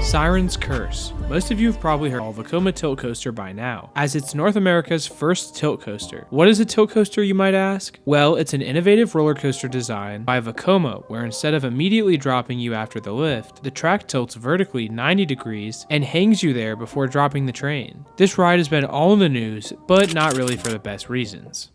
Siren's Curse. Most of you have probably heard of Vekoma tilt coaster by now, as it's North America's first tilt coaster. What is a tilt coaster, you might ask? Well, it's an innovative roller coaster design by Vekoma, where instead of immediately dropping you after the lift, the track tilts vertically 90 degrees and hangs you there before dropping the train. This ride has been all in the news, but not really for the best reasons.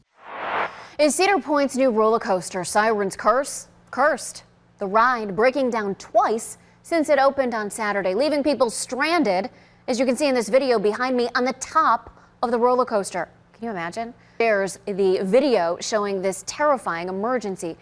Is Cedar Point's new roller coaster, Siren's Curse, cursed? The ride breaking down twice since it opened on Saturday, leaving people stranded, as you can see in this video behind me, on the top of the roller coaster. Can you imagine? There's the video showing this terrifying emergency.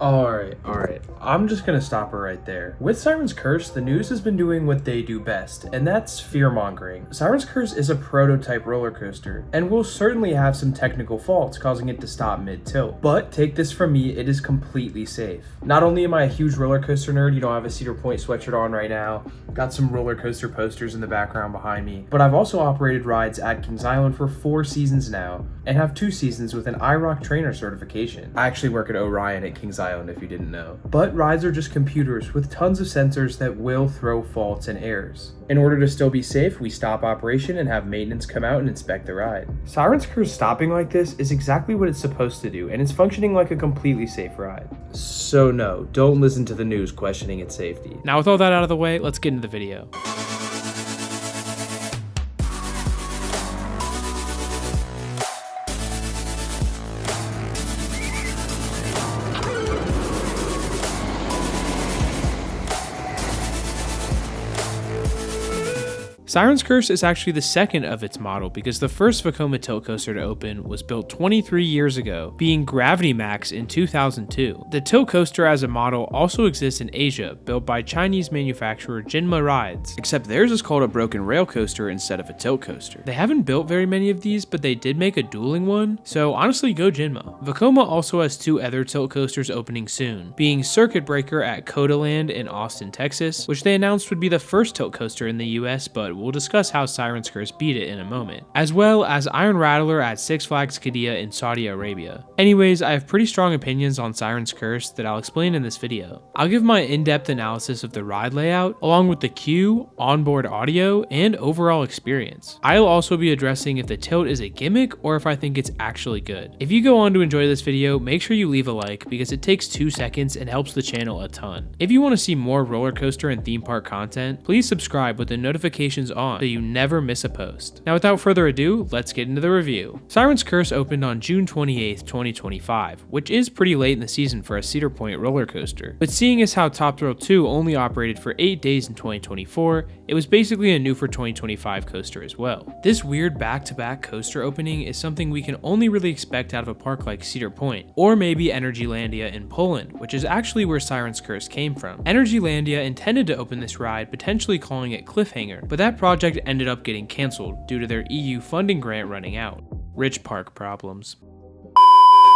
Alright. I'm just gonna stop her right there. With Siren's Curse, the news has been doing what they do best, and that's fear-mongering. Siren's Curse is a prototype roller coaster, and will certainly have some technical faults causing it to stop mid-tilt. But take this from me, it is completely safe. Not only am I a huge roller coaster nerd, I have a Cedar Point sweatshirt on right now, got some roller coaster posters in the background behind me, but I've also operated rides at Kings Island for 4 seasons now, and have 2 seasons with an IROC trainer certification. I actually work at Orion at Kings Island, if you didn't know. But rides are just computers with tons of sensors that will throw faults and errors. In order to still be safe, we stop operation and have maintenance come out and inspect the ride. Siren's Curse stopping like this is exactly what it's supposed to do, and it's functioning like a completely safe ride. So no, don't listen to the news questioning its safety. Now with all that out of the way, let's get into the video. Siren's Curse is actually the second of its model because the first Vekoma tilt coaster to open was built 23 years ago, being Gravity Max in 2002. The tilt coaster as a model also exists in Asia, built by Chinese manufacturer Jinma Rides, except theirs is called a broken rail coaster instead of a tilt coaster. They haven't built very many of these, but they did make a dueling one, so honestly go Jinma. Vekoma also has 2 other tilt coasters opening soon, being Circuit Breaker at Codaland in Austin, Texas, which they announced would be the first tilt coaster in the US, but we'll discuss how Siren's Curse beat it in a moment, as well as Iron Rattler at Six Flags Qiddiya in Saudi Arabia. Anyways, I have pretty strong opinions on Siren's Curse that I'll explain in this video. I'll give my in-depth analysis of the ride layout, along with the queue, onboard audio, and overall experience. I'll also be addressing if the tilt is a gimmick or if I think it's actually good. If you go on to enjoy this video, make sure you leave a like because it takes 2 seconds and helps the channel a ton. If you want to see more roller coaster and theme park content, please subscribe with the notifications on so you never miss a post. Now without further ado, let's get into the review. Siren's Curse opened on June 28th, 2025, which is pretty late in the season for a Cedar Point roller coaster. But seeing as how Top Thrill 2 only operated for 8 days in 2024, it was basically a new for 2025 coaster as well. This weird back-to-back coaster opening is something we can only really expect out of a park like Cedar Point, or maybe Energylandia in Poland, which is actually where Siren's Curse came from. Energylandia intended to open this ride, potentially calling it Cliffhanger, but that project ended up getting cancelled due to their EU funding grant running out. Rich park problems.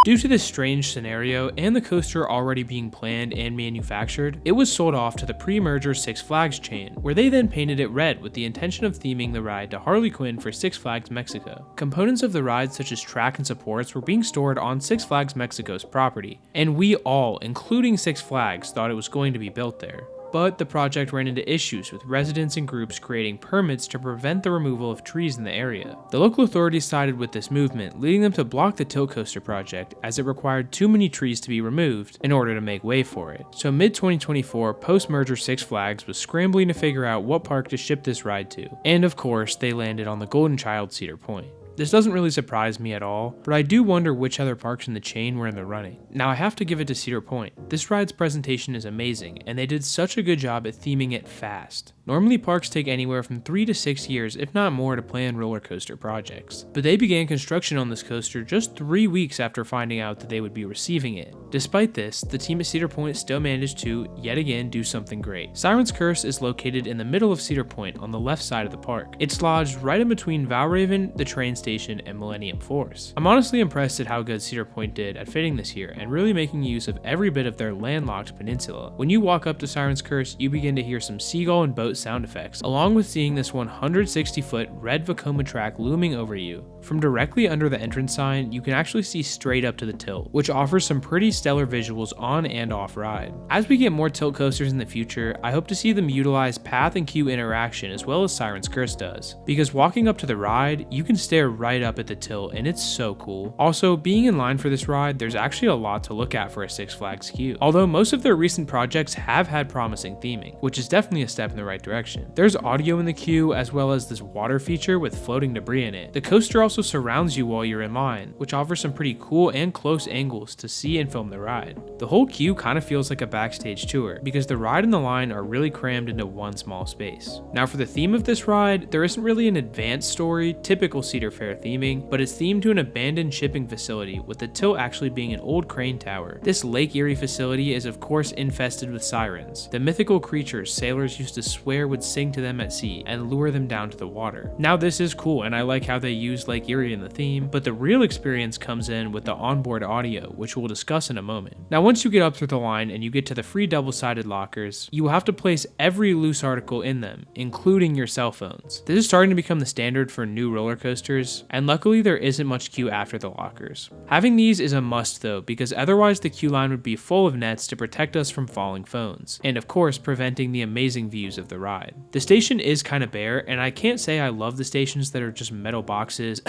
Due to this strange scenario and the coaster already being planned and manufactured, it was sold off to the pre-merger Six Flags chain, where they then painted it red with the intention of theming the ride to Harley Quinn for Six Flags Mexico. Components of the ride such as track and supports were being stored on Six Flags Mexico's property, and we all, including Six Flags, thought it was going to be built there. But the project ran into issues with residents and groups creating permits to prevent the removal of trees in the area. The local authorities sided with this movement, leading them to block the tilt coaster project as it required too many trees to be removed in order to make way for it. So mid-2024, post-merger Six Flags was scrambling to figure out what park to ship this ride to, and of course they landed on the Golden Child Cedar Point. This doesn't really surprise me at all, but I do wonder which other parks in the chain were in the running. Now I have to give it to Cedar Point. This ride's presentation is amazing, and they did such a good job at theming it fast. Normally parks take anywhere from 3 to 6 years, if not more, to plan roller coaster projects. But they began construction on this coaster just 3 weeks after finding out that they would be receiving it. Despite this, the team at Cedar Point still managed to, yet again, do something great. Siren's Curse is located in the middle of Cedar Point on the left side of the park. It's lodged right in between Valraven, the train station, Station and Millennium Force. I'm honestly impressed at how good Cedar Point did at fitting this here and really making use of every bit of their landlocked peninsula. When you walk up to Siren's Curse, you begin to hear some seagull and boat sound effects, along with seeing this 160-foot red Vekoma track looming over you. From directly under the entrance sign, you can actually see straight up to the tilt, which offers some pretty stellar visuals on and off ride. As we get more tilt coasters in the future, I hope to see them utilize path and queue interaction as well as Siren's Curse does, because walking up to the ride, you can stare right up at the tilt and it's so cool. Also, being in line for this ride, there's actually a lot to look at for a Six Flags queue, although most of their recent projects have had promising theming, which is definitely a step in the right direction. There's audio in the queue as well as this water feature with floating debris in it. The coaster also surrounds you while you're in line, which offers some pretty cool and close angles to see and film the ride. The whole queue kind of feels like a backstage tour because the ride and the line are really crammed into one small space. Now for the theme of this ride, there isn't really an advanced story, typical Cedar Fair theming, but it's themed to an abandoned shipping facility with the tilt actually being an old crane tower. This Lake Erie facility is of course infested with sirens, the mythical creatures sailors used to swear would sing to them at sea and lure them down to the water. Now this is cool and I like how they use Lake Erie in the theme, but the real experience comes in with the onboard audio, which we'll discuss in a moment. Now once you get up through the line and you get to the free double-sided lockers, you will have to place every loose article in them, including your cell phones. This is starting to become the standard for new roller coasters, and luckily there isn't much queue after the lockers. Having these is a must though, because otherwise the queue line would be full of nets to protect us from falling phones, and of course preventing the amazing views of the ride. The station is kind of bare, and I can't say I love the stations that are just metal boxes,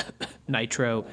nitro,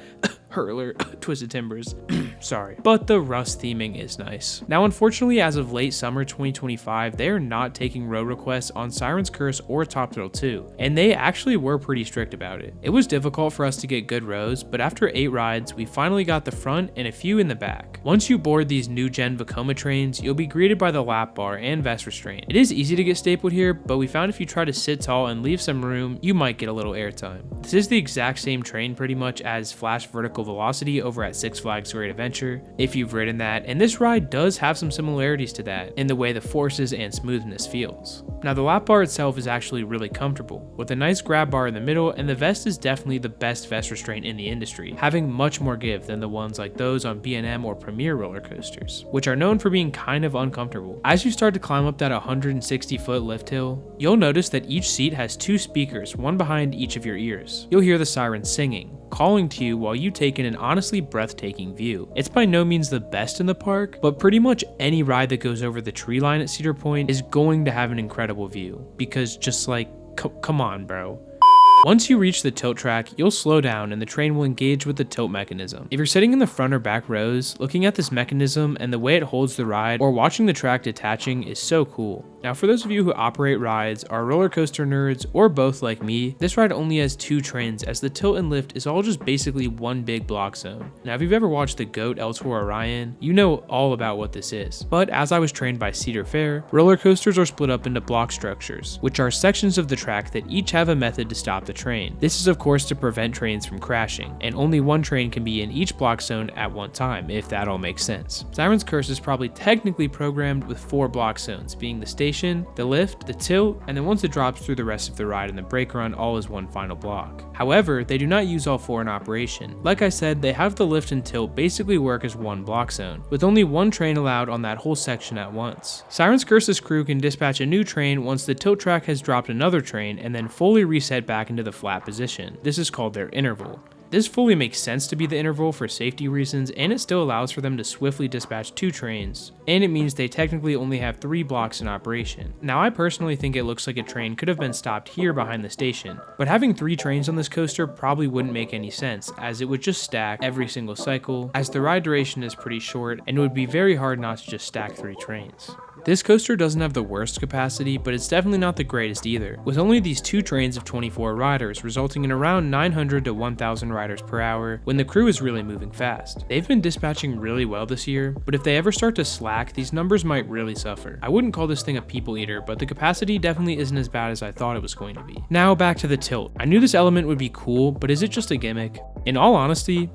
hurler, twisted timbers, sorry, but the rust theming is nice. Now unfortunately as of late summer 2025, they are not taking row requests on Siren's Curse or Top Thrill 2, and they actually were pretty strict about it. It was difficult for us to get good rows, but after 8 rides, we finally got the front and a few in the back. Once you board these new gen Vekoma trains, you'll be greeted by the lap bar and vest restraint. It is easy to get stapled here, but we found if you try to sit tall and leave some room, you might get a little airtime. This is the exact same train pretty much as Flash Vertical Velocity over at Six Flags Great Adventure, if you've ridden that, and this ride does have some similarities to that in the way the forces and smoothness feels. Now the lap bar itself is actually really comfortable, with a nice grab bar in the middle, and the vest is definitely the best vest restraint in the industry, having much more give than the ones like those on B&M or Premier roller coasters, which are known for being kind of uncomfortable. As you start to climb up that 160-foot lift hill, you'll notice that each seat has 2 speakers, one behind each of your ears. You'll hear the sirens singing, calling to you while you take in an honestly breathtaking view. It's by no means the best in the park, but pretty much any ride that goes over the tree line at Cedar Point is going to have an incredible view, because just like, come on bro. Once you reach the tilt track, you'll slow down and the train will engage with the tilt mechanism. If you're sitting in the front or back rows, looking at this mechanism and the way it holds the ride or watching the track detaching is so cool. Now for those of you who operate rides, are roller coaster nerds, or both like me, this ride only has 2 trains as the tilt and lift is all just basically one big block zone. Now if you've ever watched the GOAT El Toro Orion, you know all about what this is. But as I was trained by Cedar Fair, roller coasters are split up into block structures, which are sections of the track that each have a method to stop the train. This is of course to prevent trains from crashing, and only one train can be in each block zone at one time, if that all makes sense. Siren's Curse is probably technically programmed with 4 block zones, being the station, the lift, the tilt, and then once it drops through the rest of the ride and the brake run all as one final block. However, they do not use all 4 in operation. Like I said, they have the lift and tilt basically work as one block zone, with only one train allowed on that whole section at once. Siren's Curse's crew can dispatch a new train once the tilt track has dropped another train and then fully reset back into the flat position. This is called their interval. This fully makes sense to be the interval for safety reasons, and it still allows for them to swiftly dispatch 2 trains, and it means they technically only have 3 blocks in operation. Now I personally think it looks like a train could have been stopped here behind the station, but having 3 trains on this coaster probably wouldn't make any sense, as it would just stack every single cycle, as the ride duration is pretty short and it would be very hard not to just stack 3 trains. This coaster doesn't have the worst capacity, but it's definitely not the greatest either, with only these 2 trains of 24 riders, resulting in around 900 to 1,000 riders per hour when the crew is really moving fast. They've been dispatching really well this year, but if they ever start to slack, these numbers might really suffer. I wouldn't call this thing a people eater, but the capacity definitely isn't as bad as I thought it was going to be. Now back to the tilt. I knew this element would be cool, but is it just a gimmick? In all honesty,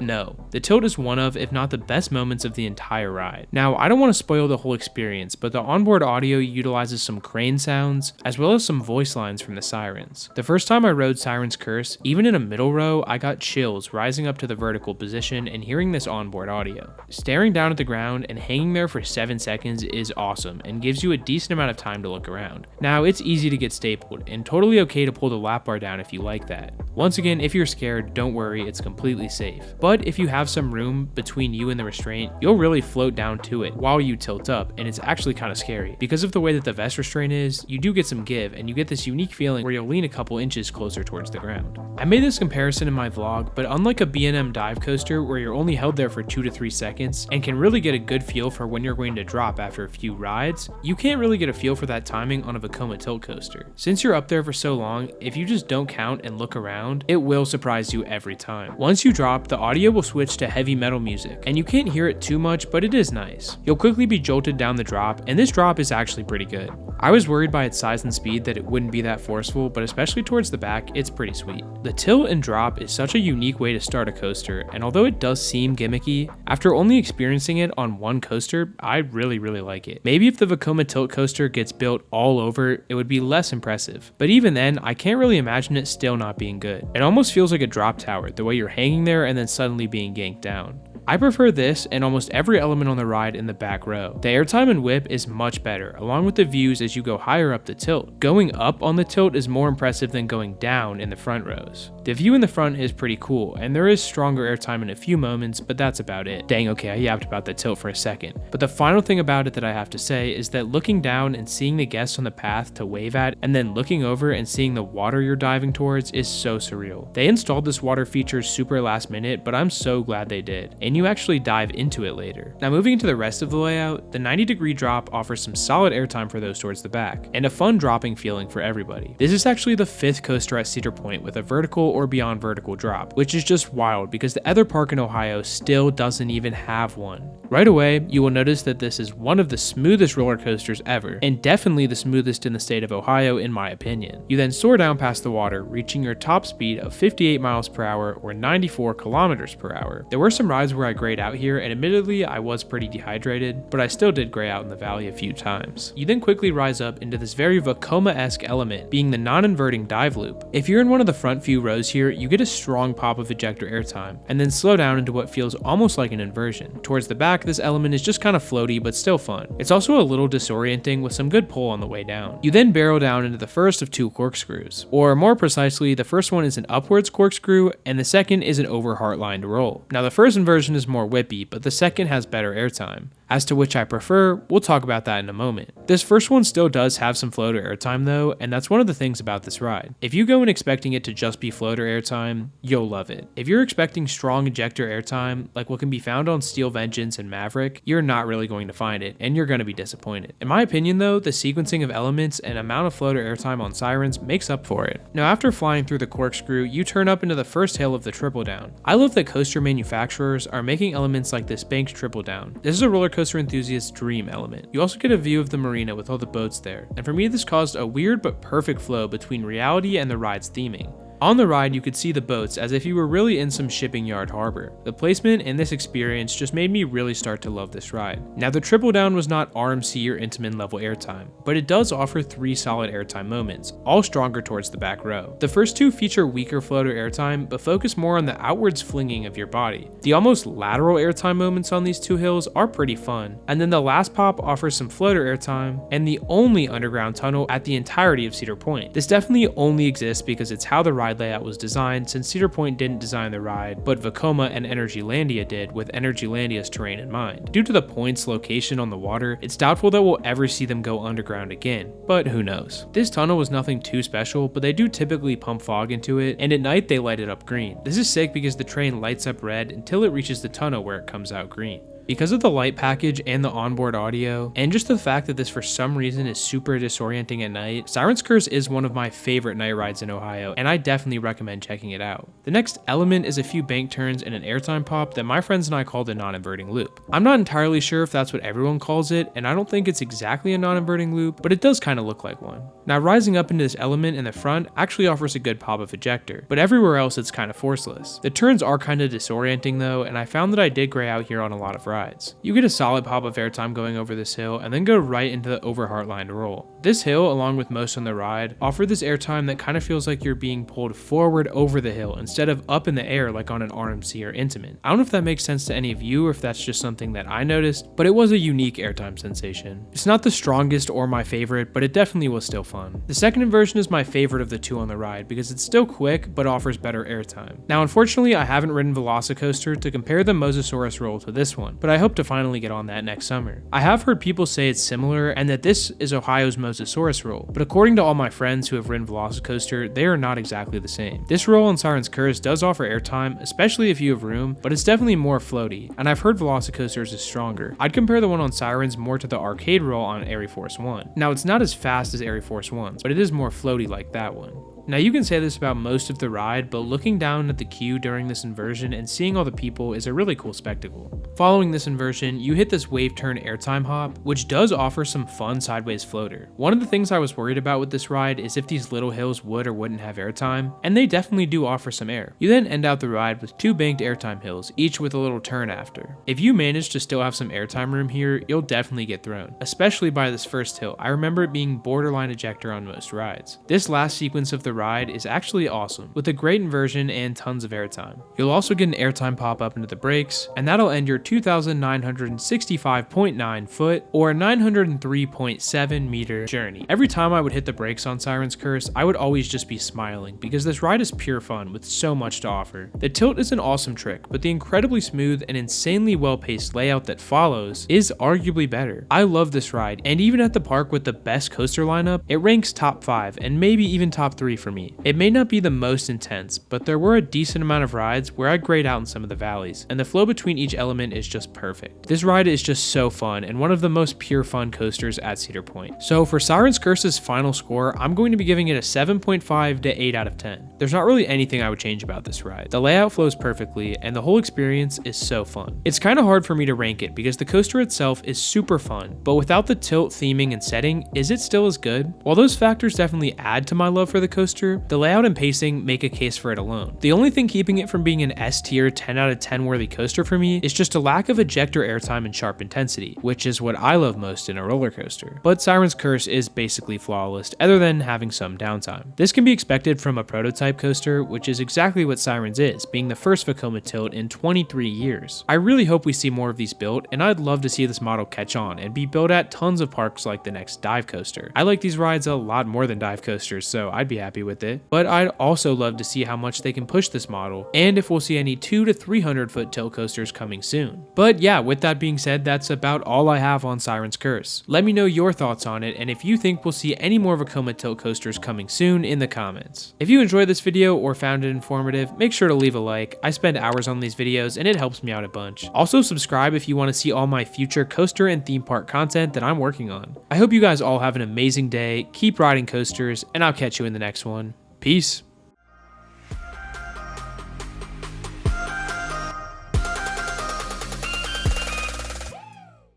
No, the tilt is one of, if not the best moments of the entire ride. Now, I don't want to spoil the whole experience, but the onboard audio utilizes some crane sounds, as well as some voice lines from the Sirens. The first time I rode Siren's Curse, even in a middle row, I got chills rising up to the vertical position and hearing this onboard audio. Staring down at the ground and hanging there for 7 seconds is awesome and gives you a decent amount of time to look around. Now, it's easy to get stapled and totally okay to pull the lap bar down if you like that. Once again, if you're scared, don't worry, it's completely safe. But if you have some room between you and the restraint, you'll really float down to it while you tilt up, and it's actually kind of scary. Because of the way that the vest restraint is, you do get some give, and you get this unique feeling where you'll lean a couple inches closer towards the ground. I made this comparison in my vlog, but unlike a B&M dive coaster where you're only held there for 2 to 3 seconds and can really get a good feel for when you're going to drop after a few rides, you can't really get a feel for that timing on a Vekoma tilt coaster. Since you're up there for so long, if you just don't count and look around, it will surprise you every time. Once you drop, the audio will switch to heavy metal music, and you can't hear it too much, but it is nice. You'll quickly be jolted down the drop, and this drop is actually pretty good. I was worried by its size and speed that it wouldn't be that forceful, but especially towards the back, it's pretty sweet. The tilt and drop is such a unique way to start a coaster, and although it does seem gimmicky, after only experiencing it on one coaster, I really like it. Maybe if the Vekoma tilt coaster gets built all over, it would be less impressive, but even then, I can't really imagine it still not being good. It almost feels like a drop tower, the way you're hanging there and then suddenly being yanked down. I prefer this and almost every element on the ride in the back row. The airtime and whip is much better, along with the views as you go higher up the tilt. Going up on the tilt is more impressive than going down in the front rows. The view in the front is pretty cool, and there is stronger airtime in a few moments, but that's about it. Dang, okay, I yapped about the tilt for a second. But the final thing about it that I have to say is that looking down and seeing the guests on the path to wave at, and then looking over and seeing the water you're diving towards is so surreal. They installed this water feature super last minute, but I'm so glad they did. And you actually dive into it later. Now moving into the rest of the layout, the 90-degree drop offers some solid airtime for those towards the back, and a fun dropping feeling for everybody. This is actually the 5th coaster at Cedar Point with a vertical or beyond vertical drop, which is just wild because the other park in Ohio still doesn't even have one. Right away, you will notice that this is one of the smoothest roller coasters ever, and definitely the smoothest in the state of Ohio in my opinion. You then soar down past the water, reaching your top speed of 58 miles per hour or 94 kilometers per hour. There were some rides where I grayed out here, and admittedly I was pretty dehydrated, but I still did gray out in the valley a few times. You then quickly rise up into this very Vekoma-esque element, being the non-inverting dive loop. If you're in one of the front few rows here, you get a strong pop of ejector airtime, and then slow down into what feels almost like an inversion. Towards the back, this element is just kind of floaty, but still fun. It's also a little disorienting with some good pull on the way down. You then barrel down into the first of 2 corkscrews, or more precisely, the first one is an upwards corkscrew, and the second is an over heart-lined roll. Now the first inversion is more whippy, but the second has better airtime. As to which I prefer, we'll talk about that in a moment. This first one still does have some floater airtime though, and that's one of the things about this ride. If you go in expecting it to just be floater airtime, you'll love it. If you're expecting strong ejector airtime, like what can be found on Steel Vengeance and Maverick, you're not really going to find it, and you're going to be disappointed. In my opinion though, the sequencing of elements and amount of floater airtime on Sirens makes up for it. Now after flying through the corkscrew, you turn up into the first hill of the triple down. I love that coaster manufacturers are making elements like this banked triple down. This is a roller coaster enthusiast's dream element. You also get a view of the marina with all the boats there, and for me this caused a weird but perfect flow between reality and the ride's theming. On the ride, you could see the boats as if you were really in some shipping yard harbor. The placement and this experience just made me really start to love this ride. Now the triple down was not RMC or Intamin level airtime, but it does offer 3 solid airtime moments, all stronger towards the back row. The first 2 feature weaker floater airtime, but focus more on the outwards flinging of your body. The almost lateral airtime moments on these 2 hills are pretty fun, and then the last pop offers some floater airtime, and the only underground tunnel at the entirety of Cedar Point. This definitely only exists because it's how the ride layout was designed, since Cedar Point didn't design the ride, but Vekoma and Energylandia did, with Energylandia's terrain in mind. Due to the point's location on the water, it's doubtful that we'll ever see them go underground again, but who knows. This tunnel was nothing too special, but they do typically pump fog into it, and at night they light it up green. This is sick because the train lights up red until it reaches the tunnel where it comes out green. Because of the light package and the onboard audio, and just the fact that this for some reason is super disorienting at night, Siren's Curse is one of my favorite night rides in Ohio, and I definitely recommend checking it out. The next element is a few bank turns and an airtime pop that my friends and I called a non-inverting loop. I'm not entirely sure if that's what everyone calls it, and I don't think it's exactly a non-inverting loop, but it does kind of look like one. Now, rising up into this element in the front actually offers a good pop-up ejector, but everywhere else it's kind of forceless. The turns are kind of disorienting though, and I found that I did gray out here on a lot of rides. You get a solid pop of airtime going over this hill, and then go right into the over heartlined roll. This hill, along with most on the ride, offer this airtime that kind of feels like you're being pulled forward over the hill instead of up in the air like on an RMC or Intamin. I don't know if that makes sense to any of you or if that's just something that I noticed, but it was a unique airtime sensation. It's not the strongest or my favorite, but it definitely was still fun. The second inversion is my favorite of the two on the ride because it's still quick but offers better airtime. Now, unfortunately, I haven't ridden Velocicoaster to compare the Mosasaurus roll to this one, but I hope to finally get on that next summer. I have heard people say it's similar and that this is Ohio's Mosasaurus roll, but according to all my friends who have ridden Velocicoaster, they are not exactly the same. This roll on Siren's Curse does offer airtime, especially if you have room, but it's definitely more floaty, and I've heard Velocicoaster's is stronger. I'd compare the one on Siren's more to the arcade roll on Air Force 1. Now, it's not as fast as Air Force 1's, but it is more floaty like that one. Now, you can say this about most of the ride, but looking down at the queue during this inversion and seeing all the people is a really cool spectacle. Following this inversion, you hit this wave turn airtime hop, which does offer some fun sideways floater. One of the things I was worried about with this ride is if these little hills would or wouldn't have airtime, and they definitely do offer some air. You then end out the ride with two banked airtime hills, each with a little turn after. If you manage to still have some airtime room here, you'll definitely get thrown, especially by this first hill. I remember it being borderline ejector on most rides. This last sequence of the ride is actually awesome, with a great inversion and tons of airtime. You'll also get an airtime pop up into the brakes, and that'll end your 2,965.9 foot or 903.7 meter journey. Every time I would hit the brakes on Siren's Curse, I would always just be smiling because this ride is pure fun with so much to offer. The tilt is an awesome trick, but the incredibly smooth and insanely well-paced layout that follows is arguably better. I love this ride, and even at the park with the best coaster lineup, it ranks top 5 and maybe even top 3 for me. It may not be the most intense, but there were a decent amount of rides where I grayed out in some of the valleys, and the flow between each element is just perfect. This ride is just so fun and one of the most pure fun coasters at Cedar Point. So for Siren's Curse's final score, I'm going to be giving it a 7.5 to 8 out of 10. There's not really anything I would change about this ride. The layout flows perfectly, and the whole experience is so fun. It's kind of hard for me to rank it because the coaster itself is super fun, but without the tilt, theming, and setting, is it still as good? While those factors definitely add to my love for the coaster, the layout and pacing make a case for it alone. The only thing keeping it from being an S tier 10 out of 10 worthy coaster for me is just a lack of ejector airtime and sharp intensity, which is what I love most in a roller coaster. But Siren's Curse is basically flawless, other than having some downtime. This can be expected from a prototype coaster, which is exactly what Siren's is, being the first Vekoma tilt in 23 years. I really hope we see more of these built, and I'd love to see this model catch on and be built at tons of parks like the next dive coaster. I like these rides a lot more than dive coasters, so I'd be happy with it. But I'd also love to see how much they can push this model, and if we'll see any 200 to 300 foot tilt coasters coming soon. But yeah, with that being said, that's about all I have on Siren's Curse. Let me know your thoughts on it, and if you think we'll see any more Vekoma tilt coasters coming soon in the comments. If you enjoyed this video or found it informative, make sure to leave a like. I spend hours on these videos and it helps me out a bunch. Also subscribe if you want to see all my future coaster and theme park content that I'm working on. I hope you guys all have an amazing day, keep riding coasters, and I'll catch you in the next one. Peace.